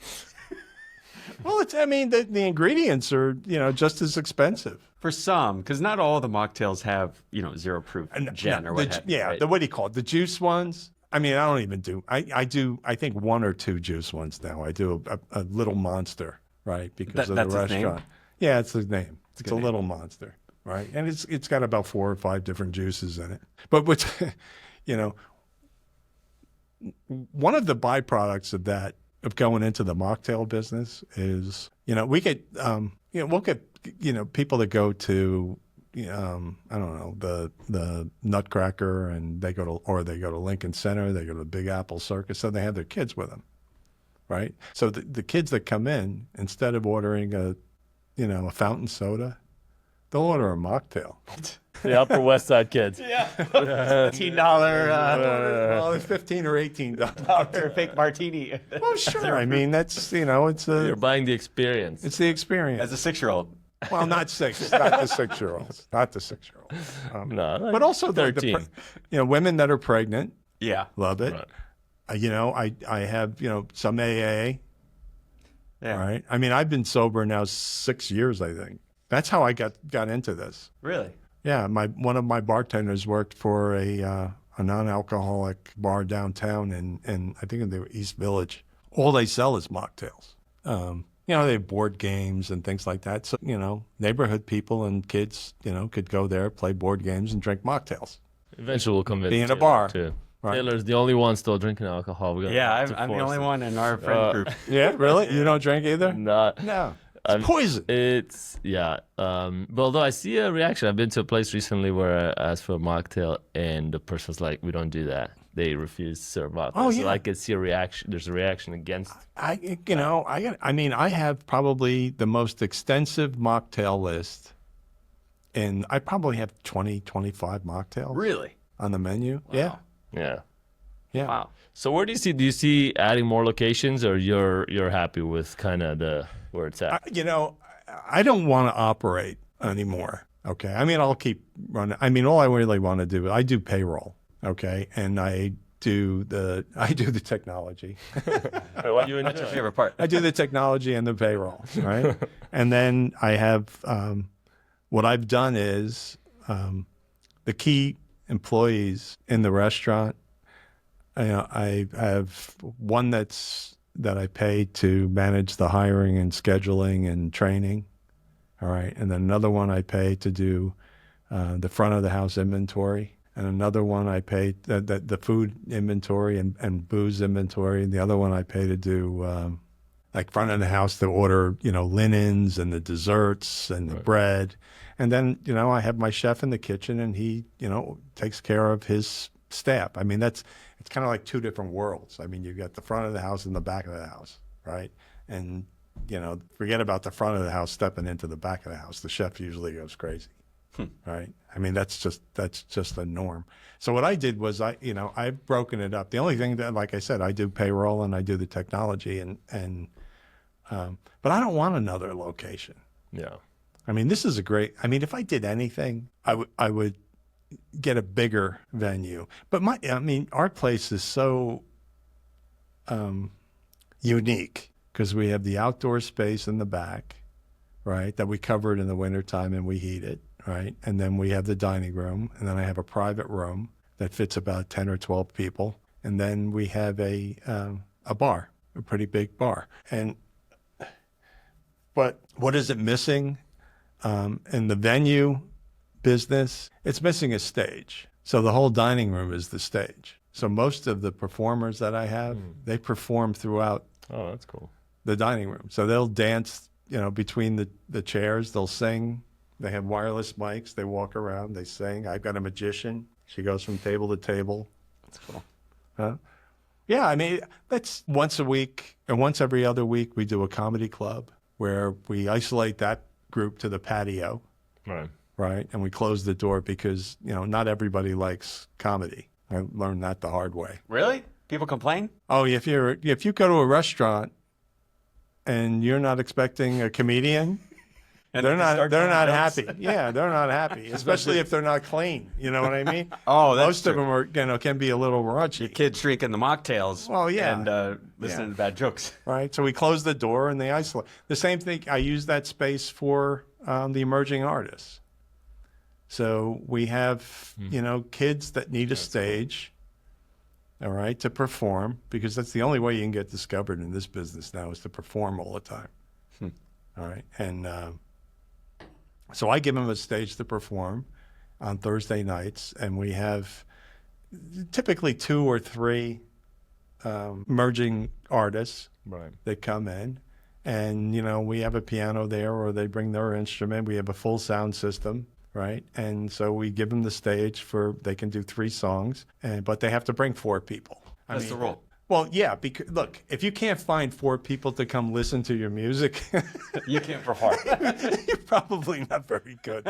Well, the ingredients are, just as expensive. For some, because not all the mocktails have, zero proof gin or what have you. Yeah, right? what do you call it? The juice ones? I mean, I don't even do. I do, I think, one or two juice ones now. I do a little monster. Right, because of the restaurant. His name? Yeah, it's the name. It's a name. little monster, right? And it's got about 4 or 5 different juices in it. But what's, one of the byproducts of that, of going into the mocktail business is, we get, we'll get, people that go to, I don't know, the Nutcracker, and they go to Lincoln Center, they go to the Big Apple Circus, so they have their kids with them. Right. So the kids that come in, instead of ordering a fountain soda, they'll order a mocktail. The Upper West Side kids. Yeah. $15. Well, it's $15 or $18. Fake martini. Well, sure. I mean, that's You're buying the experience. It's the experience. As a 6-year-old. Well, not 6, not the 6-year-olds, not the 6-year-olds. No, like but also 13. Women that are pregnant. Yeah. Love it. Right. I have, some AA. Yeah. Right. I mean, I've been sober now 6 years, I think. That's how I got into this. Really? Yeah. One of my bartenders worked for a non-alcoholic bar downtown in I think in the East Village. All they sell is mocktails. They have board games and things like that. So, neighborhood people and kids, could go there, play board games and drink mocktails. Eventually we'll come in. Be in a bar. Too. Right. Taylor's the only one still drinking alcohol. I'm the only one in our friend group. Yeah, really? You don't drink either? Not. No. It's poison. But although I see a reaction, I've been to a place recently where I asked for a mocktail and the person's like, "We don't do that." They refuse to serve mocktails. Oh, yeah. So I could see a reaction. There's a reaction against. I have probably the most extensive mocktail list, and I probably have 20, 25 mocktails. Really? On the menu. Wow. Yeah. Yeah. Wow. So where do you see adding more locations, or you're happy with kind of where it's at? I don't want to operate anymore. Okay. I mean, I'll keep running. I mean, all I really want to do, I do payroll. Okay. And I do the technology. What you That's your favorite part. I do the technology and the payroll. Right. And then I have, what I've done is, the key employees in the restaurant, I have one that I pay to manage the hiring and scheduling and training. All right. And then another one I pay to do the front of the house inventory. And another one I pay the food inventory and booze inventory. And the other one I pay to do like front of the house to order, linens and the desserts and the bread. And then, I have my chef in the kitchen and he, takes care of his staff. I mean, it's kind of like two different worlds. I mean, you've got the front of the house and the back of the house, right? And, forget about the front of the house stepping into the back of the house. The chef usually goes crazy, right? I mean, that's just a norm. So what I did was I've broken it up. The only thing that, like I said, I do payroll and I do the technology and But I don't want another location. Yeah. I mean, this is a great. I mean, if I did anything, I would get a bigger venue. But our place is so unique because we have the outdoor space in the back, right? That we cover it in the wintertime and we heat it, right? And then we have the dining room, and then I have a private room that fits about 10 or 12 people, and then we have a bar, a pretty big bar. But what is it missing in the venue business? It's missing a stage. So the whole dining room is the stage. So most of the performers that I have, they perform throughout Oh, that's cool. the dining room. So they'll dance, between the chairs. They'll sing. They have wireless mics. They walk around. They sing. I've got a magician. She goes from table to table. That's cool. Huh? Yeah, I mean, that's once a week, and once every other week, we do a comedy club where we isolate that group to the patio, right? And we close the door because, not everybody likes comedy. I learned that the hard way. Really? People complain? Oh, if you go to a restaurant and you're not expecting a comedian, And they're they start not telling happy. jokes? Yeah, they're not happy, especially if they're not clean. You know what I mean? Oh, that's Most of true. them are, can be a little raunchy. Kids drinking the mocktails. Well, yeah. And listening to bad jokes. Right. So we close the door and they isolate. The same thing. I use that space for the emerging artists. So we have, kids that need a stage, all right, to perform, because that's the only way you can get discovered in this business now is to perform all the time. All right. And so I give them a stage to perform on Thursday nights, and we have typically 2 or 3 emerging artists that come in, and we have a piano there, or they bring their instrument. We have a full sound system, right? And so we give them the stage they can do 3 songs, but they have to bring 4 people. That's the rule. Well, yeah, because look, if you can't find 4 people to come listen to your music, You can't perform. you're probably not very good.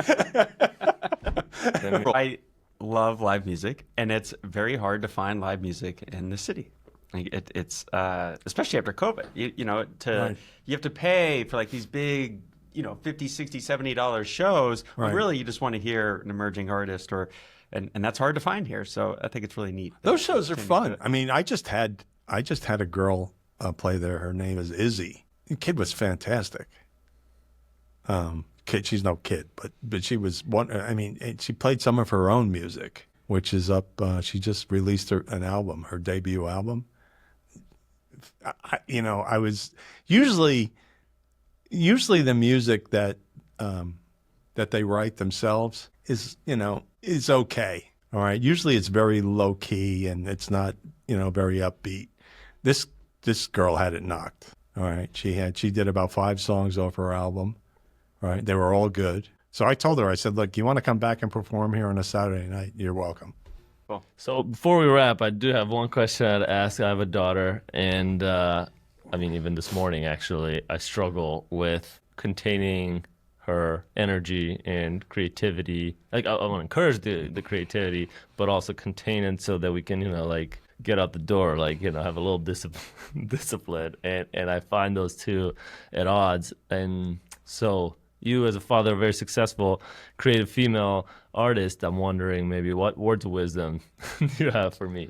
I love live music, and it's very hard to find live music in the city. It's especially after COVID. Right. You have to pay for like these big, $50, $60, $70 shows. Right. But really, you just want to hear an emerging artist, and that's hard to find here. So I think it's really neat. Those shows are fun. I mean, I just had a girl play there. Her name is Izzy. The kid was fantastic. She's no kid, but she was one. I mean, she played some of her own music, which is up. She just released an album, her debut album. I was usually the music that they write themselves is okay. All right. Usually it's very low key and it's not, very upbeat. This girl had it knocked. All right. She did about 5 songs off her album. All right. They were all good. So I told her, I said, look, you want to come back and perform here on a Saturday night? You're welcome. Cool. So before we wrap, I do have one question I'd ask. I have a daughter, and even this morning, actually, I struggle with containing her energy and creativity. Like, I want to encourage the creativity, but also contain it so that we can, get out the door, have a little discipline. And I find those two at odds. And so you, as a father, a very successful creative female artist, I'm wondering maybe what words of wisdom you have for me.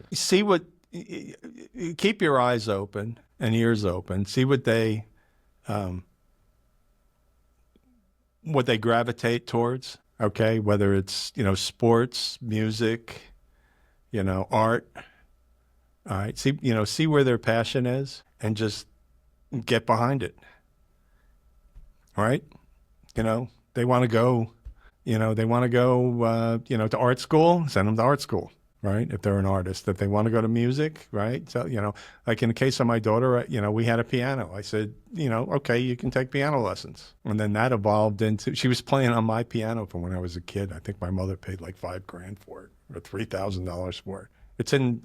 Keep your eyes open and ears open. See what they gravitate towards. Okay, whether it's sports, music, art. All right, see where their passion is and just get behind it. All right, they want to go. To art school, send them to art school, right? If they're an artist. If they want to go to music, right? So, like in the case of my daughter, we had a piano. I said, okay, you can take piano lessons. And then that evolved into, she was playing on my piano from when I was a kid. I think my mother paid like $5,000 for it or $3,000 for it.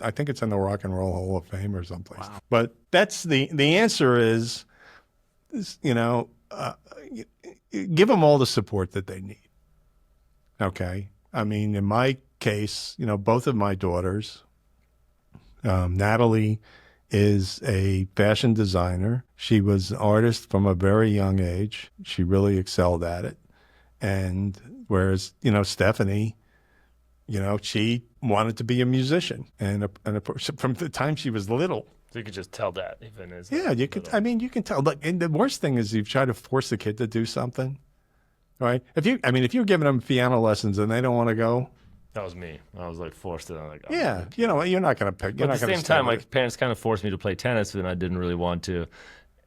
I think it's in the Rock and Roll Hall of Fame or someplace. Wow. But that's the answer is, give them all the support that they need. Okay. I mean, in my case, both of my daughters, Natalie is a fashion designer. She was an artist from a very young age. She really excelled at it. And whereas, Stephanie, she wanted to be a musician. And from the time she was little. So you could just tell that even as Yeah, you could. I mean, you can tell. Look, and the worst thing is you try to force a kid to do something, right? If you're giving them piano lessons and they don't want to go, that was me. I was like forced to. Like, yeah, you're not going to pick. But at the same time, my parents kind of forced me to play tennis, and I didn't really want to.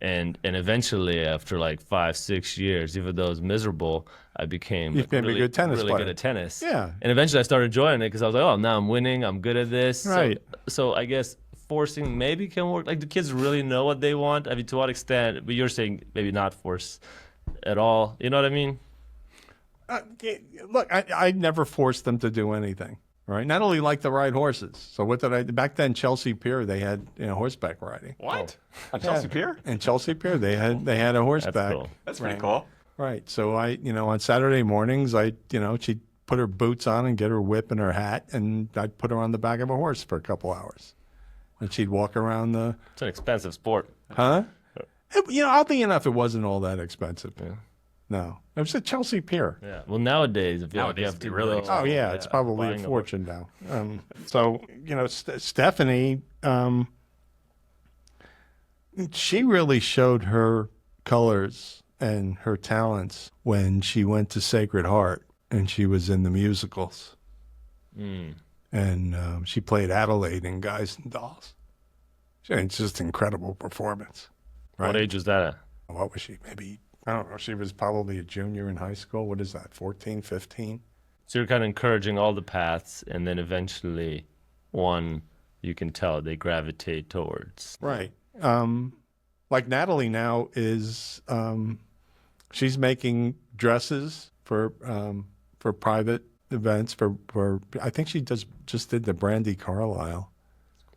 And eventually, after like 5-6 years, even though it was miserable, I became a good tennis really player. good at tennis. Yeah. And eventually, I started enjoying it because I was like, oh, now I'm winning. I'm good at this. Right. So I guess forcing maybe can work. Like, do kids really know what they want? I mean, to what extent? But you're saying maybe not force at all. You know what I mean? Look, I never forced them to do anything, right? Not only like to ride horses. So what did I do? Back then, Chelsea Pier, they had horseback riding. What? On Chelsea Pier? In Chelsea Pier, they had a horseback. That's cool. That's pretty cool. Right. So on Saturday mornings, she'd put her boots on and get her whip and her hat, and I'd put her on the back of a horse for a couple hours. And she'd walk around the... It's an expensive sport. Huh? Oddly enough, it wasn't all that expensive. Yeah. No. It was at Chelsea Pier. Yeah. Well, nowadays, if you Nowadays, have it'd to be really go, Oh, yeah. It's probably a buying fortune now. So, Stephanie, she really showed her colors and her talents when she went to Sacred Heart and she was in the musicals. And she played Adelaide in Guys and Dolls. It's just an incredible performance. Right? What age was that at? What was she? Maybe, I don't know. She was probably a junior in high school. What is that, 14, 15? So you're kind of encouraging all the paths, and then eventually one you can tell they gravitate towards. Right. Like Natalie now is, she's making dresses for private events for I think she just did the Brandy Carlisle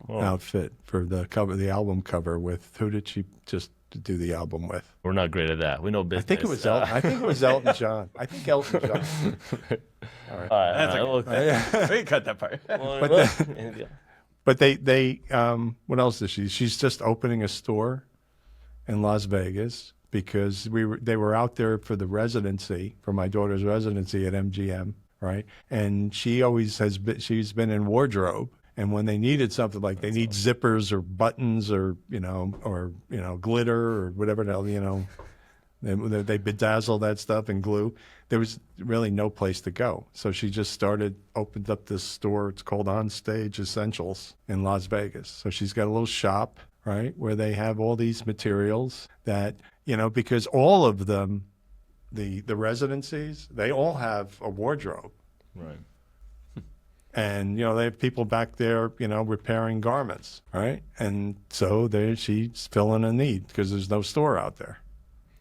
outfit for the album cover with, who did she just do the album with? We're not great at that. We know business. I think it was Elton John. I think Elton John. All right. We cut that part. But they what else is she? She's just opening a store in Las Vegas because they were out there for the residency, for my daughter's residency at MGM, right? And she's been in wardrobe, and when they needed something like they need zippers or buttons or glitter or whatever the hell, they bedazzle that stuff and glue. There was really no place to go. So she just opened up this store. It's called On Stage Essentials in Las Vegas. So she's got a little shop, right, where they have all these materials that, because all of them, the residencies, they all have a wardrobe. Right. And, they have people back there, repairing garments, right? And so she's filling a need because there's no store out there.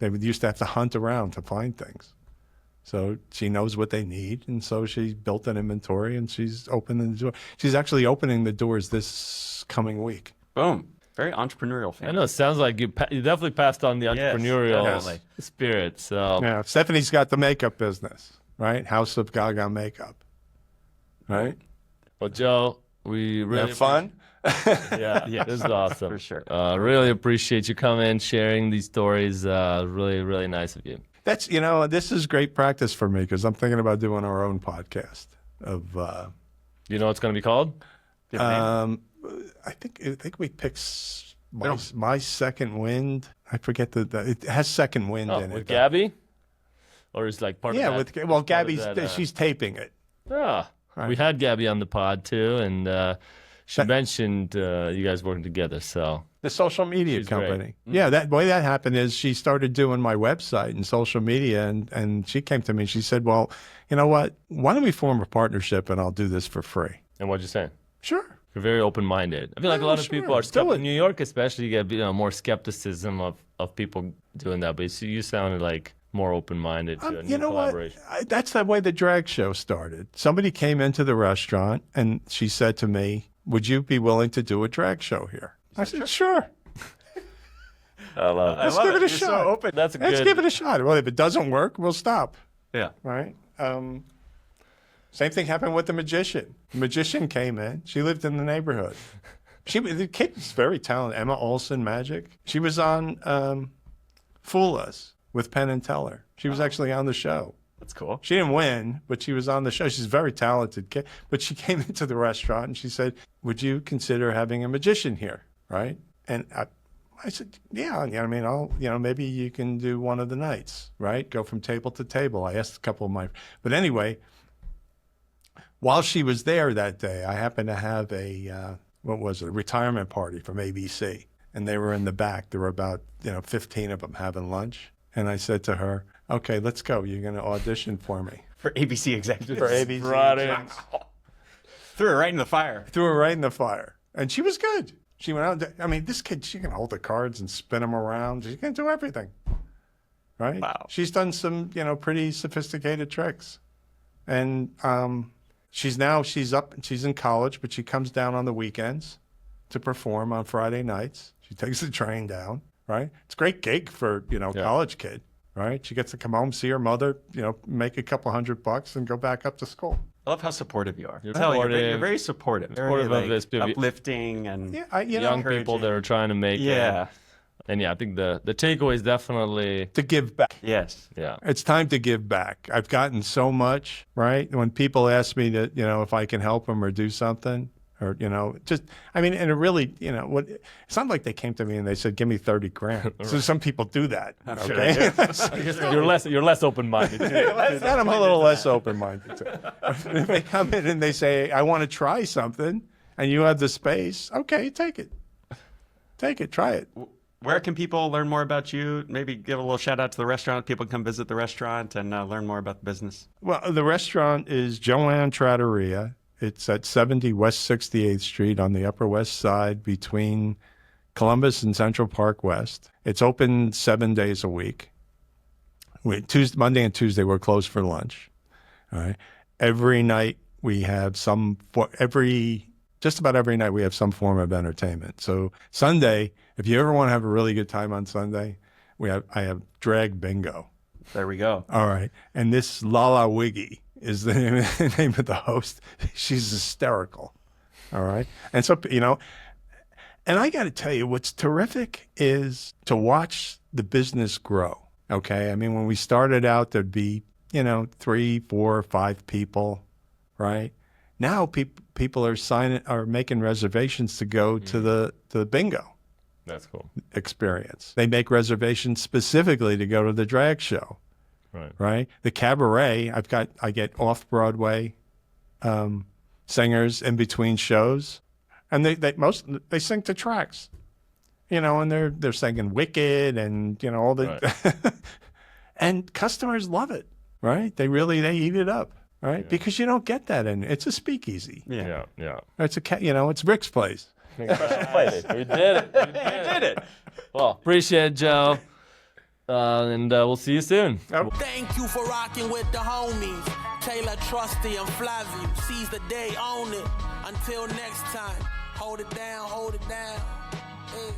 They used to have to hunt around to find things. So she knows what they need, and so she built an inventory, and she's opening the door. She's actually opening the doors this coming week. Boom. Very entrepreneurial family. I know. It sounds like you definitely passed on the entrepreneurial definitely. spirit. So Yeah, Stephanie's got the makeup business, right? House of Gaga Makeup, right? Well, Joe, we really Have fun. Yeah, Yes, this is awesome. for sure. Really appreciate you coming, sharing these stories. Really, really nice of you. That's this is great practice for me because I'm thinking about doing our own podcast of. You know what it's going to be called? I think we picked my Second Wind. I forget it has Second Wind in it. With Gabby? Or is like part of that? Yeah, well, Gabby's she's taping it. Yeah. Right. We had Gabby on the pod too, and she mentioned you guys working together. So The social media She's company. great. Yeah, the way that happened is she started doing my website and social media, and she came to me and she said, well, you know what? Why don't we form a partnership and I'll do this for free? And what'd you say? Sure. You're very open-minded. I feel like a lot of sure. people are Do it. in New York, especially. You get more skepticism of people doing that. But you sounded like more open-minded to a new You know what? collaboration. That's the way the drag show started. Somebody came into the restaurant and she said to me, would you be willing to do a drag show here? I said, sure. I love it. Let's give it a You're shot. so open. That's a Let's good. give it a shot. Well, if it doesn't work, we'll stop. Yeah. Right? Same thing happened with the magician. The magician came in. She lived in the neighborhood. The kid was very talented. Emma Olsen, Magic. She was on Fool Us with Penn and Teller. She was actually on the show. That's cool. She didn't win, but she was on the show. She's a very talented kid. But she came into the restaurant and she said, "Would you consider having a magician here?" Right? And I said, "Yeah. I mean, maybe you can do one of the nights, right? Go from table to table." I asked a couple of but anyway, while she was there that day, I happened to have a retirement party from ABC, and they were in the back. There were about 15 of them having lunch, and I said to her, "Okay, let's go. You're going to audition for me." For ABC executives. For ABC. Threw her right in the fire. Threw her right in the fire. And she was good. She went out. I mean, this kid, she can hold the cards and spin them around. She can do everything. Right? Wow. She's done some, pretty sophisticated tricks. And she's in college, but she comes down on the weekends to perform on Friday nights. She takes the train down, right? It's a great gig for, college kid. Right? She gets to come home, see her mother, make a couple $100 and go back up to school. I love how supportive you are. You're You're very supportive. Supportive very, of this, uplifting and young people that are trying to make it. And I think the takeaway is definitely to give back. Yes. Yeah. It's time to give back. I've gotten so much, right? When people ask me to, if I can help them or do something, or, and it really, it's not like they came to me and they said, "Give me 30 grand. So some people do that. Okay. You're less open-minded. That I'm a little less open-minded to. If they come in and they say, "I want to try something," and you have the space, okay, take it. Take it, try it. Where can people learn more about you? Maybe give a little shout out to the restaurant. People can come visit the restaurant and learn more about the business. Well, the restaurant is Joanne Trattoria. It's at 70 West 68th Street on the Upper West Side between Columbus and Central Park West. It's open 7 days a week. Monday and Tuesday, we're closed for lunch. All right. Every night we have just about every night we have some form of entertainment. So Sunday, if you ever want to have a really good time on Sunday, I have drag bingo. There we go. All right. And this Lala Wiggy is the name of the host. She's hysterical. All right. And so, and I got to tell you, what's terrific is to watch the business grow. Okay. I mean, when we started out, there'd be, 3, 4, 5 people, right? Now people are making reservations to go to the bingo. That's cool. Experience. They make reservations specifically to go to the drag show. Right. The cabaret, I get off-Broadway singers in between shows, and they sing to tracks, and they're singing Wicked and all the, and customers love it, right? They eat it up, right? Because you don't get that it's a speakeasy. Yeah. It's it's Rick's place. We did it. Well, appreciate it, Joe. And we'll see you soon. Thank you for rocking with the homies. Taylor, Trusty, and Flavio. Seize the day, own it. Until next time, hold it down, hold it down. Hey.